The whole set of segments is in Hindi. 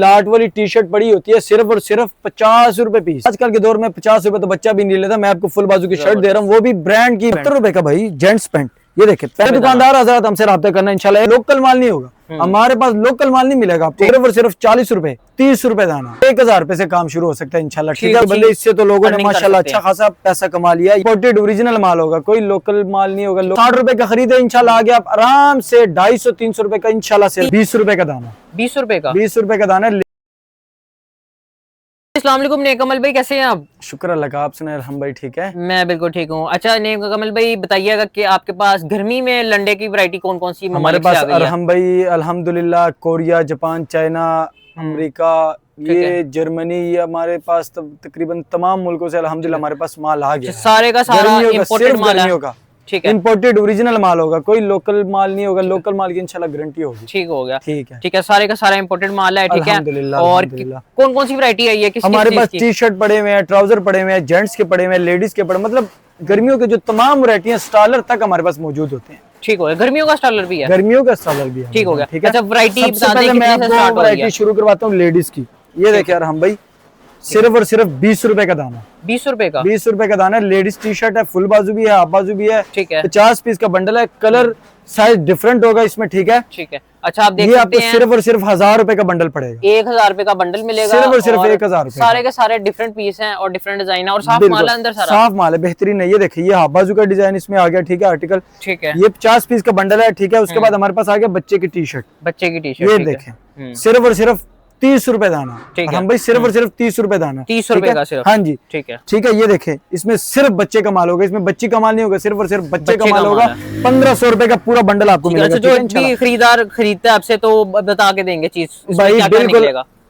लाट वाली टी शर्ट पड़ी होती है सिर्फ और सिर्फ 50 रुपए पीस। आजकल के दौर में 50 रुपए तो बच्चा भी नहीं लेता। मैं आपको फुल बाजू की शर्ट दे रहा हूँ, वो भी ब्रांड की 70 रुपए का भाई जेंट्स पैंट। ये देखे पहले दुकानदार हजरात हमसे रब्ता करना इंशाल्लाह। लोकल माल नहीं होगा, हमारे पास लोकल माल नहीं मिलेगा आपको। सिर्फ और सिर्फ 40 रुपए 30 रुपए दाना, 1000 रुपए से काम शुरू हो सकता है इंशाल्लाह। ठीक है बंदे, इससे तो लोगों ने माशाल्लाह अच्छा खासा पैसा कमा लिया। इंपोर्टेड ओरिजिनल माल होगा, कोई लोकल माल नहीं होगा। 60 रुपए का खरीदे इंशाल्लाह, आगे आप आराम से 250-300 रुपए का इंशाल्लाह से 20 रुपए का दाना, 20 रुपए का 20 रुपए का दाना। अस्सलाम वालेकुम नेकमल भाई, कैसे हैं आप? शुक्र अल्लाह का, आप सुनाए? हम भाई ठीक है, मैं बिल्कुल ठीक हूँ। अच्छा नेकमल भाई बताइएगा कि आपके पास गर्मी में लंडे की वैरायटी कौन कौन सी हमारे पास? अरहम भाई अल्हम्दुलिल्लाह कोरिया, जापान, चाइना, अमेरिका, ये जर्मनी, ये हमारे पास तकरीबन तमाम मुल्कों से अल्हम्दुलिल्लाह हमारे पास माल आ गया। सारे का सारा इंपोर्टेड माल है। ठीक है, इंपोर्टेड ओरिजिनल माल होगा, कोई लोकल माल नहीं होगा। लोकल माल की इंशाल्लाह गारंटी होगी। ठीक हो गया, ठीक है, ठीक है। सारे का सारा इंपोर्टेड माल है। ठीक है, और कौन कौन सी वैरायटी आई है? हमारे पास टी शर्ट पड़े हुए हैं, ट्राउजर पड़े हुए हैं, जेंट्स के पड़े हुए हैं, लेडीज के पड़े, मतलब गर्मियों के जो तमाम वैरायटी है स्टालर तक हमारे पास मौजूद होते हैं। ठीक हो गया, गर्मियों का स्टालर भी है। गर्मियों का स्टालर भी है। ठीक हो गया, ठीक है। अच्छा वैरायटी सबसे पहले मैं आपको वैरायटी शुरू करवाता हूँ लेडीज की। ये देखिए यार हम भाई, सिर्फ और सिर्फ 20 रुपए का दाना, 20 रुपए का 20 रुपए का दाना। लेडीज टी शर्ट है, फुल बाजू भी है, हाफ बाजू भी है। ठीक है, 50 पीस का बंडल है, कलर साइज डिफरेंट होगा इसमें। ठीक है, ठीक है। अच्छा आप देख ये सकते आपको हैं सिर्फ और सिर्फ 1000 रुपए का बंडल पड़ेगा। 1000 रुपए का बंडल मिलेगा, सिर्फ और सिर्फ 1000 रुपए। सारे के सारे डिफरेंट पीस हैं और डिफरेंट डिजाइन है और साफ माल है अंदर, सारा साफ माल है, बेहतरीन है। ये देखिए, ये हाफ बाजू का डिजाइन इसमें आ गया। ठीक है, आर्टिकल। ठीक है, ये 50 पीस का बंडल है। ठीक है, उसके बाद हमारे पास आ गया बच्चे की टी शर्ट। बच्चे की टी शर्ट, ये देखें, सिर्फ और सिर्फ 30 रुपए दाना। ठीक है, हम भाई सिर्फ और सिर्फ 30 रुपए दाना, 30 रुपए का सिर्फ। हाँ जी, ठीक है, ठीक है। ये देखें, इसमें सिर्फ बच्चे का माल होगा, इसमें बच्ची का माल नहीं होगा, सिर्फ और सिर्फ बच्चे का माल होगा। 1500 रुपए का पूरा बंडल आपको मिलेगा। जो भी खरीदार खरीदता है आपसे तो बता के देंगे चीज भाई, बिल्कुल।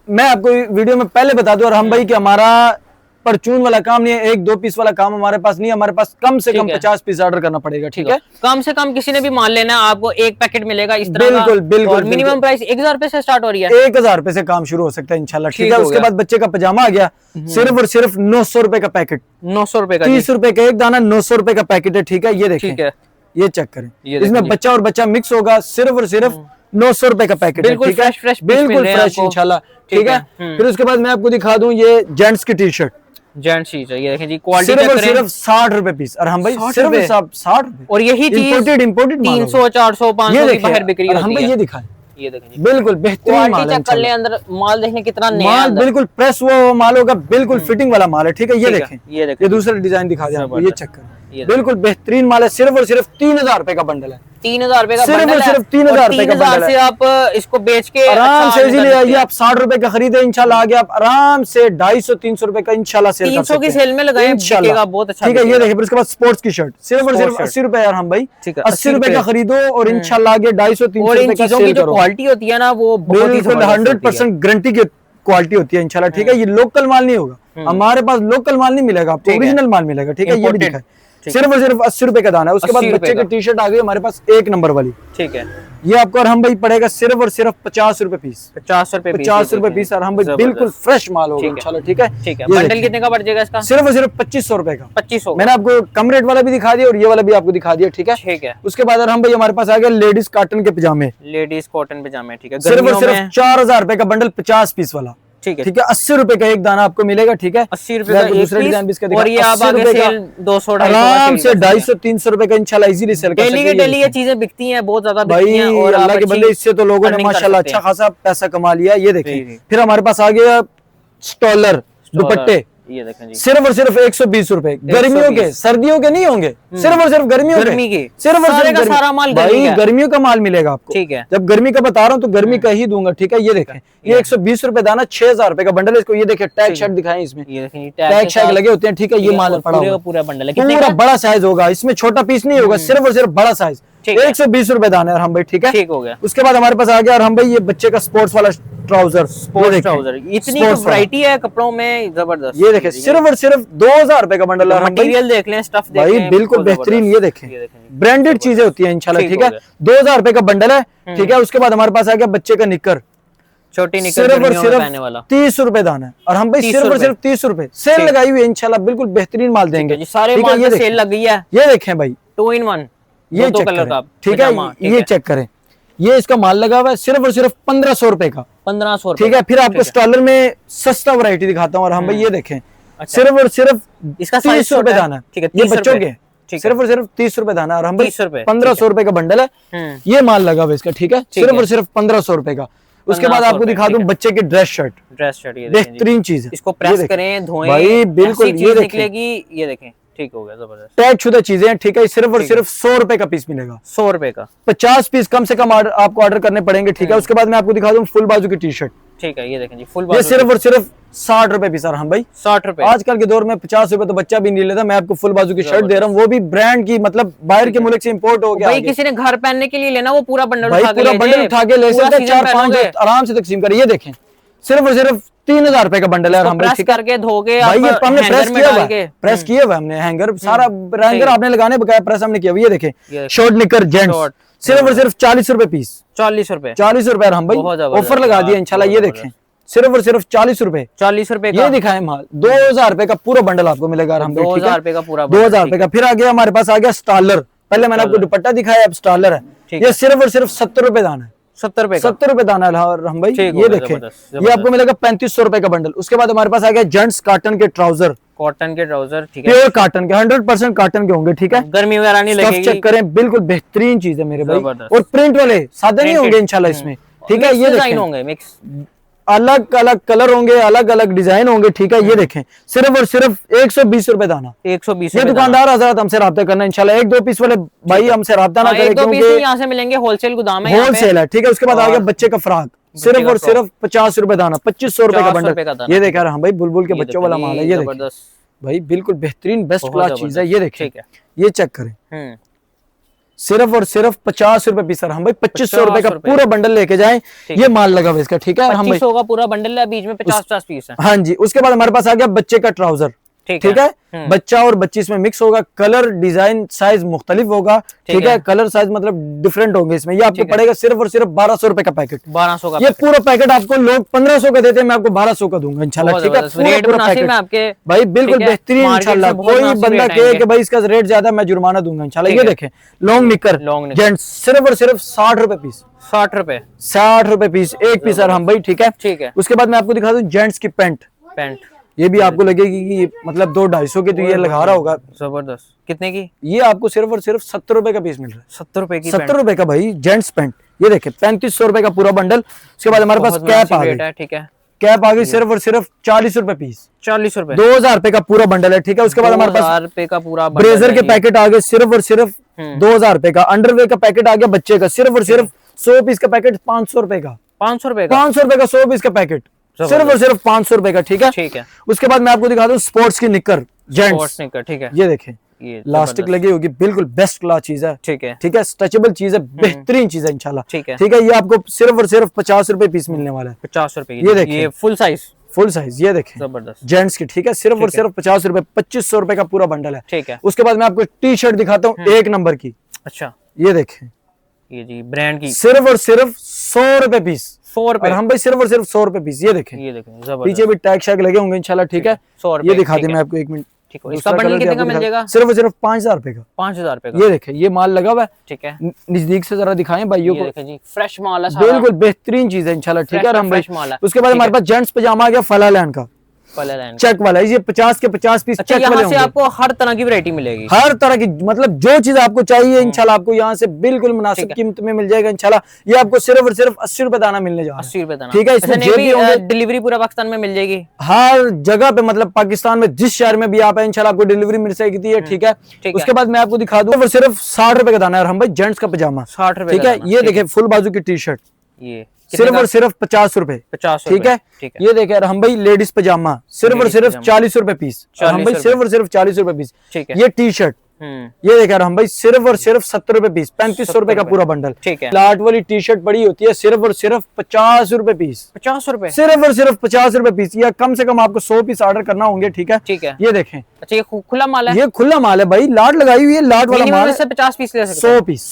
मैं आपको वीडियो में पहले बता दूं और हम भाई कि हमारा परचून वाला काम नहीं है, 1-2 पीस वाला काम हमारे पास नहीं है। हमारे पास कम से कम 50 पीस ऑर्डर करना पड़ेगा। ठीक है, कम से कम किसी ने भी माल लेना है आपको एक पैकेट मिलेगा इस तरह का। बिल्कुल बिल्कुल। मिनिमम प्राइस 1000 रुपए से स्टार्ट हो रही है। 1000 रुपए से काम शुरू हो सकता है इंशाल्लाह। ठीक है, उसके बाद बच्चे का पजामा आ गया, सिर्फ और सिर्फ 900 रुपए का पैकेट, 900 रुपए का, 30 रुपए का एक दाना, 900 रुपए का पैकेट है। ठीक है, ये देखिए, ये चेक करें, इसमें बच्चा और बच्चा मिक्स होगा। सिर्फ और सिर्फ 900 रुपए का पैकेट, बिल्कुल फ्रेश, बिल्कुल फ्रेश इंशाल्लाह। ठीक है, फिर उसके बाद मैं आपको दिखा दूं ये जेंट्स की टी शर्ट, जेंट्स चीज है। ये देखें जी, क्वालिटी सिर्फ और सिर्फ 60 रुपए पीस। और हम भाई सिर्फ 60 रुपए, और यही चीज इंपोर्टेड 300 400 500 की बाहर बिक्री होती है। हम भाई ये दिखाएं, ये देखें जी, बिल्कुल बेहतरीन माल है। चेक कर ले अंदर माल, देखने कितना नया माल, बिल्कुल प्रेस हुआ माल होगा, बिल्कुल फिटिंग वाला माल है। ठीक है, ये देखें, ये दूसरा डिजाइन दिखा दिया आपको, ये चेक करें, बिल्कुल बेहतरीन माल है। सिर्फ और सिर्फ 3000 रुपए का बंडल है, 3000 रुपए का सिर्फ और सिर्फ 3000 रुपए का बंडल से आप इसको बेच के आराम से इजीली आइए। आप 60 रुपए का खरीदे इंशाल्लाह, आगे आप आराम से 250-300 रुपए का इंशाल्लाह सेल कर सकते हैं। 300 की सेल में लगाएं इंशाल्लाह, बहुत अच्छा। ठीक है, ये देखिए, फिर उसके बाद स्पोर्ट्स की शर्ट सिर्फ और सिर्फ 80 रुपए। यार हम भाई 80 रुपए का खरीदो और इंशाल्लाह आगे 250-300 रुपए का सेल करो। क्वालिटी होती है ना वो बिल्कुल 100% गारंटी की क्वालिटी होती है इंशाल्लाह। ठीक है, ये लोकल माल नहीं होगा, हमारे पास लोकल माल नहीं मिलेगा आपको, ओरिजिनल माल मिलेगा। ठीक है, ये भी दिखाए, सिर्फ और सिर्फ 80 रुपए का दाना है। उसके बाद बच्चे की टी शर्ट आ गई हमारे पास 1 नंबर वाली। ठीक है, ये आपको और हम भाई पड़ेगा सिर्फ और सिर्फ 50 रुपए पीस, 50 रुपए पीस। और हम भाई बिल्कुल फ्रेश माल होगा इंशाल्लाह। ठीक है, ठीक है। बंडल कितने का पड़ जाएगा इसका? सिर्फ और सिर्फ 2500 रुपए का। 2500। मैंने आपको कम रेट वाला भी दिखा दिया और ये वाला भी आपको दिखा दिया। ठीक है, ठीक है। उसके बाद हम भाई हमारे पास आ गया लेडीज कॉटन के पजामे, लेडीज कॉटन पजामे। ठीक है, सिर्फ और सिर्फ 4000 रुपए का बंडल, 50 पीस वाला। ठीक है, ठीक है, 80 रुपए का एक दाना आपको मिलेगा। ठीक है, 80 रुपए का दूसरा डिजाइन भी इसका और ये आप आगे सेल 200 आराम से 250-300 रुपए का इंशाल्लाह इजीली सेल कर सकते हैं। डेली ये चीजें बिकती हैं, बहुत ज्यादा बिकती हैं भाई। और अल्लाह के बंदे, इससे तो लोगों ने माशाल्लाह अच्छा खासा पैसा कमा लिया। ये देखें, फिर हमारे पास आ गया स्टॉलर दुपट्टे, ये देखें जी, सिर्फ और सिर्फ 120 रुपए। गर्मियों के, सर्दियों के नहीं होंगे, सिर्फ और सिर्फ गर्मियों के, सिर्फ और सिर्फ सारा माल भाई गर्मियों का माल मिलेगा आपको। ठीक है, जब गर्मी का बता रहा हूँ तो गर्मी का ही दूंगा। ठीक है, ये देखें, ये 120 रुपए दाना, 6000 रुपए का बंडल है। इसको ये देखें, टैग शर्ट दिखाएं, इसमें टैग शर्ट लगे होते हैं। ठीक है, ये माल पूरा बंडल है, पूरा बड़ा साइज होगा, इसमें छोटा पीस नहीं होगा, सिर्फ और सिर्फ बड़ा साइज। 120 रुपए दाना है हम भाई। ठीक है, ठीक हो गया। उसके बाद हमारे पास आ गया और हम भाई ये बच्चे का स्पोर्ट्स वाला ट्राउजर, स्पोर्ट्स ट्राउजर। इतनी वैरायटी है कपड़ों में, जबरदस्त। ये देखें, सिर्फ और सिर्फ 2000 रुपए का बंडल है। मटेरियल देख लें, स्टफ देख लें, बिल्कुल बेहतरीन। ये देखें, ब्रांडेड चीजें होती है इंशाल्लाह। ठीक है, 2000 रुपए का बंडल है। ठीक है, उसके बाद हमारे पास आ गया बच्चे का निक्कर, छोटी निक्कर, सिर्फ और सिर्फ 30 रुपए दाना है। और हम भाई सिर्फ और सिर्फ 30 रुपए सेल लगाई हुई है इंशाल्लाह, बिल्कुल बेहतरीन माल देंगे। सारे माल में सेल लग गई है। ये देखें भाई, 2 in 1, ये चेक करें। ठीक है, ये चेक करें, ये इसका माल लगा हुआ है सिर्फ और सिर्फ 1500 रुपए का। 1500 ठीक है। फिर आपको स्टॉलर में सस्ता वैरायटी दिखाता हूँ। और हम भाई ये देखें, सिर्फ और सिर्फ इसका 30 रुपए दाना है। ठीक है, ये बच्चों के सिर्फ और सिर्फ 30 रुपए दाना। और हम भाई 1500 रुपए का बंडल है, ये माल लगा हुआ इसका। ठीक है, सिर्फ और सिर्फ 1500 रुपए का। उसके बाद आपको दिखा दूं बच्चे की ड्रेस शर्ट, बेहतरीन चीज है। इसको प्रेस करें, धोएं, भाई बिल्कुल ये निकलेगी। ये देखें, ठीक हो गया, जबरदस्त। टैग शुदा चीजें हैं। ठीक है, सिर्फ और सिर्फ 100 रुपए का पीस मिलेगा। 100 रुपए का 50 पीस कम से कम आपको ऑर्डर करने पड़ेंगे। ठीक है, उसके बाद मैं आपको दिखा दूं फुल बाजू की टी शर्ट। ठीक है, ये देखें जी, फुल ये सिर्फ और सिर्फ 60 रुपए पीस। हम भाई 60 रुपए। आजकल के दौर में 50 रुपए तो बच्चा भी नहीं लेता। मैं आपको फुल बाजू की शर्ट दे रहा हूँ, वो भी ब्रांड की, मतलब बाहर के मुल्क से इंपोर्ट हो गया। भाई किसी ने घर पहनने के लिए लेना, वो पूरा बंडल भाई पूरा बंडल उठा के ले सकते हैं, 4-5 आराम से तकसीम करें। ये देखें, सिर्फ और सिर्फ 3000 रुपए का बंडल है। हम प्रेस करके धोके भाई ये हमने प्रेस किया हुआ हमने हैंगर, सारा हैंगर आपने लगाने बकाया प्रेस हमने किया हुआ। ये देखें, शॉर्ट निकर जेंट्स, सिर्फ और सिर्फ 40 रुपए पीस। 40 रुपए, 40 रुपए। हम भाई ऑफर लगा दिया इंशाल्लाह। ये देखें, सिर्फ और सिर्फ 40 रुपए। 40 रुपए ये दिखाएं माल। 2000 रुपए का पूरा बंडल आपको मिलेगा। हम 2000 रुपए का पूरा, 2000 रुपए का। फिर आ गया हमारे पास, आ गया स्टॉलर। पहले मैंने आपको दुपट्टा दिखाया, अब स्टॉलर है। ये सिर्फ और सिर्फ 70 रुपए दाना है। 70 रुपए, 70 रुपए दाना है। और हम भाई ये देखें, ये आपको मिलेगा 3500 रुपए का बंडल। उसके बाद हमारे पास आ गया जेंट्स कॉटन के ट्राउजर, कॉटन के ट्राउजर। ठीक है, प्योर कॉटन के, 100% कॉटन के होंगे। ठीक है, गर्मी वगैरह नहीं लगेगी। चेक करें, बिल्कुल बेहतरीन चीज है मेरे भाई। और प्रिंट वाले सादे नहीं होंगे इंशाल्लाह इसमें। ठीक है, ये डिजाइन होंगे मिक्स, अलग अलग कलर होंगे, अलग अलग डिजाइन होंगे। ठीक है, ये देखें, सिर्फ और सिर्फ 120 रुपए दाना। 120। ये दुकानदार हजरात हमसे रब्ता करना इंशाल्लाह। 1-2 पीस वाले भाई हमसे रब्ता ना करें, क्योंकि यहाँ से मिलेंगे, होलसेल गोदाम है, होलसेल है। ठीक है, उसके बाद आ गया बच्चे का फ्रॉक, सिर्फ और सिर्फ 50 रुपए दाना, 2500 रुपए का बंडल। ये देखा हम भाई बुलबुल के बच्चों वाला माल है। ये देखिए भाई, बिल्कुल बेहतरीन बेस्ट क्लास चीज है। ये देखिए, ये चेक करें, सिर्फ और सिर्फ 50 रुपए पीस। हम भाई 2500 रुपए का पूरा बंडल लेके जाएं, ये माल लगा हुआ इसका। ठीक है, हम 2500 का पूरा बंडल है, बीच में 50-50 पीस है। हाँ जी। उसके बाद हमारे पास आ गया बच्चे का ट्राउजर। ठीक है, बच्चा और बच्ची इसमें मिक्स होगा, कलर डिजाइन साइज मुख्तलिफ होगा। ठीक है, कलर साइज मतलब डिफरेंट होंगे इसमें। ये आपको पड़ेगा सिर्फ और सिर्फ 1200 रुपए का पैकेट। 1200 का ये पूरा पैकेट आपको लोग 1500 का देते हैं, मैं आपको 1200 का दूंगा इंशाल्लाह। ठीक है, पूरा पैकेट आपके भाई बिल्कुल बेहतरीन इंशाल्लाह। कोई बंदा कहे कि भाई इसका रेट ज्यादा, मैं जुर्माना दूंगा इंशाल्लाह। ये देखें, लॉन्ग निकर जेंट्स, सिर्फ और सिर्फ 60 रुपए पीस। 60 रुपए, 60 रुपए पीस, एक पीस। और हम भाई ठीक है, ठीक है। उसके बाद मैं आपको दिखा दूं जेंट्स की पैंट। ये भी आपको लगेगी कि मतलब 200-250 की, तो ये लगा रहा होगा। जबरदस्त। कितने की? ये आपको सिर्फ और सिर्फ 70 रुपए का पीस मिल रहा है। 70 रुपए की, 70 रुपए का भाई जेंट्स पैंट। ये देखे 3500 रुपए का पूरा बंडल। उसके बाद हमारे पास कैप आ गई। ठीक है, कैप आ गई सिर्फ और सिर्फ 40 रुपए पीस। 40 रुपए, 2000 रुपए का पूरा बंडल है। ठीक है, उसके बाद हमारे पास 2000 रुपए का पूरा ब्रेजर के पैकेट आ गए सिर्फ और सिर्फ 2000 रुपए का। अंडरवेयर का पैकेट आ गया बच्चे का, सिर्फ और सिर्फ 100 पीस का पैकेट 500 रुपए का। 500 रुपए का, 500 रुपए का 100 पीस का पैकेट, सिर्फ और सिर्फ 500 रुपए का। ठीक है, ठीक है। उसके बाद मैं आपको दिखा दूं स्पोर्ट्स की निकर जेंट्स। ठीक है, ये देखें, इलास्टिक लगी होगी, बिल्कुल बेस्ट क्लास चीज है। ठीक है, ठीक है, स्ट्रेचेबल चीज है, बेहतरीन चीज है इंशाल्लाह। ठीक है, ठीक है। ये आपको सिर्फ और सिर्फ 50 रुपए पीस मिलने वाला है। 50 रुपए की। ये देखिए, ये फुल साइज, फुल साइज। ये देखें, जबरदस्त जेंट्स की। ठीक है, सिर्फ और सिर्फ 50 रुपए, 2500 रुपए का पूरा बंडल है। ठीक है। उसके बाद मैं आपको टी शर्ट दिखाता हूँ 1 नंबर की। अच्छा, ये देखें, ये जी ब्रांड की, सिर्फ और सिर्फ 100 रुपए पीस। 100 रुपए, और हम भाई सिर्फ और सिर्फ 100 रुपए पीस। ये देखें, ये देखें, जबरदस्त। पीछे भी टैग शैग लगे होंगे इंशाल्लाह। ठीक है, 100 रुपए। ये दिखा दी मैं आपको, 1 मिनट। ठीक है, इसका बंडल कितने का मिल जाएगा? सिर्फ और सिर्फ 5000 रुपए का। 5000 रुपए का। ये देखें, ये माल लगा हुआ है। ठीक है, नजदीक से जरा दिखाएं भाइयों को। देखें जी, फ्रेश माल है सारा, बिल्कुल बेहतरीन चीज है इंशाल्लाह। ठीक है, हम भाई माल है। उसके बाद हमारे पास जेंट्स पजामा आ गया फलालैंड का, चेक वाला। ये 50 के 50 पीस चेक वाले होंगे। आपको हर तरह की वैरायटी मिलेगी, हर तरह की, मतलब जो चीज आपको चाहिए इंशाल्लाह आपको यहाँ से बिल्कुल मुनासिब कीमत में मिल जाएगा इंशाल्लाह। ये आपको सिर्फ और सिर्फ 80 रुपए दाना मिलने जा रहा है। 80 रुपए दाना। ठीक है, इसमें जेब भी होंगे। डिलीवरी पूरा पाकिस्तान में मिल जाएगी, हर जगह पे, मतलब पाकिस्तान में जिस शहर में भी आप है इंशाल्लाह आपको डिलीवरी मिल सकती है। ठीक है, उसके बाद मैं आपको दिखा दूं सिर्फ 60 रुपए का दाना है। और हम भाई जेंट्स का पजामा 60 रुपए। ठीक है, ये देखे फुल बाजू की टी शर्ट, ये सिर्फ और सिर्फ 50 रुपए। 50। ठीक है, ये देखे हम भाई लेडीज पजामा, सिर्फ और सिर्फ 40 रुपए पीस। हम भाई सिर्फ और सिर्फ 40 रुपए पीस। ये टी शर्ट, ये देखा हम भाई सिर्फ और सिर्फ 70 रुपए पीस, 3500 रुपए का पूरा बंडल। ठीक है, लाट वाली टी शर्ट पड़ी होती है सिर्फ और सिर्फ 50 रुपए पीस। 50 रुपए, सिर्फ और सिर्फ 50 रुपए पीस, या कम से कम आपको 100 पीस ऑर्डर करना होंगे। ठीक है, ठीक है, ये देखें। अच्छा, ये खुला माल है? ये खुला माल है भाई, लाट लगाई हुई है, लाट वाला माल है। 50 पीस ले सकते हैं। 100 पीस,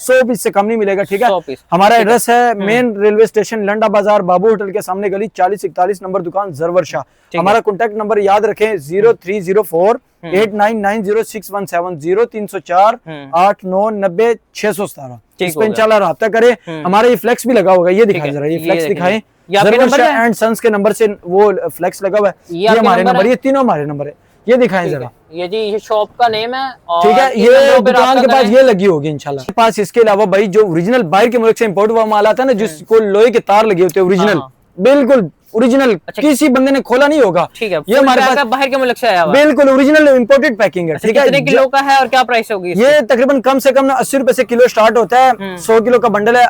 100 पीस से कम नहीं मिलेगा। ठीक है, 100 पीस। हमारा एड्रेस है मेन रेलवे स्टेशन लंडा बाजार, बाबू होटल के सामने, गली 4041 नंबर, दुकान जरवर शाह। हमारा कॉन्टैक्ट नंबर याद रखें 0304890617 0304 8990617। इस पे इंशाल्लाह राब्ता करें। हमारा ये फ्लेक्स भी लगा होगा, ये दिखाएं जरा, ये फ्लेक्स दिखाएं। ये आपके ज़रवर नंबर है? एंड सन्स के नंबर से वो फ्लेक्स लगा हुआ है, ये ये आपके हमारे नंबर नंबर, है? ये तीनों हमारे नंबर है। ये दिखाएं ठीक जरा, है। ये जी ये शॉप का नेम है और ठीक है, इन ये नंबरों पे दुकान राब्ता के पास करें। ये लगी होगी इंशाल्लाह। के पास इसके अलावा भाई जो ओरिजिनल बाहर के मुल्क से इंपोर्ट हुआ माल आता है ना, जिसको लोहे के तार लगे होते हैं ओरिजिनल, हाँ। बिल्कुल ओरिजिनल, अच्छा। किसी बंदे ने खोला नहीं होगा। ठीक है, ये full हमारे pack पास है, बाहर के मुल्क से आया हुआ है। बिल्कुल ओरिजिनल इंपोर्टेड पैकिंग है, अच्छा, ठीक है। कितने किलो का है और क्या प्राइस होगी इसकी? ये तकरीबन कम से कम ना 80 रुपए से किलो स्टार्ट होता है। 100 किलो का बंडल है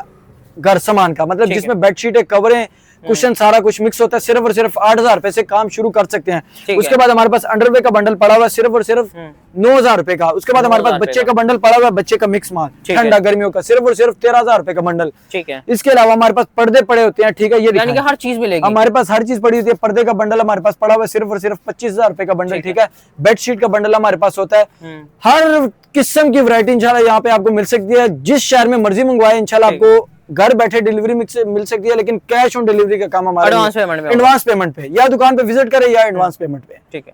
घर सामान का, मतलब ठीक है। जिसमें बेडशीट है, कवरें, कुशन, सारा कुछ मिक्स होता है। सिर्फ और सिर्फ 8,000 रुपए से काम शुरू कर सकते हैं। ठीक उसके है। बाद हमारे पास अंडरवे का बंडल पड़ा हुआ है सिर्फ और सिर्फ 9,000 रुपए का। उसके बाद हमारे पास 9,000 बच्चे का बंडल पड़ा हुआ है, बच्चे का मिक्स माल ठीक है। ठंडा गर्मियों का, सिर्फ और सिर्फ 13,000 रुपए का बंडल। ठीक है, इसके अलावा हमारे पास पर्दे पड़े होते हैं, ठीक है, ये यानी कि दिखाएं। हर चीज मिलेगी। हमारे पास हर चीज पड़ी होती है। पर्दे का बंडल हमारे पास पड़ा हुआ है सिर्फ और सिर्फ 25,000 रुपए का बंडल, ठीक है। बेडशीट का बंडल हमारे पास होता है। हर किस्म की वैरायटी इंशाल्लाह यहाँ पे आपको मिल सकती है। जिस शहर में मर्जी मंगवाए इंशाल्लाह आपको घर बैठे डिलीवरी मिल सकती है, लेकिन कैश ऑन डिलीवरी का काम हमारा एडवांस पेमेंट में, एडवांस पेमेंट पे, या दुकान पे विजिट करें या एडवांस पेमेंट पे। ठीक है।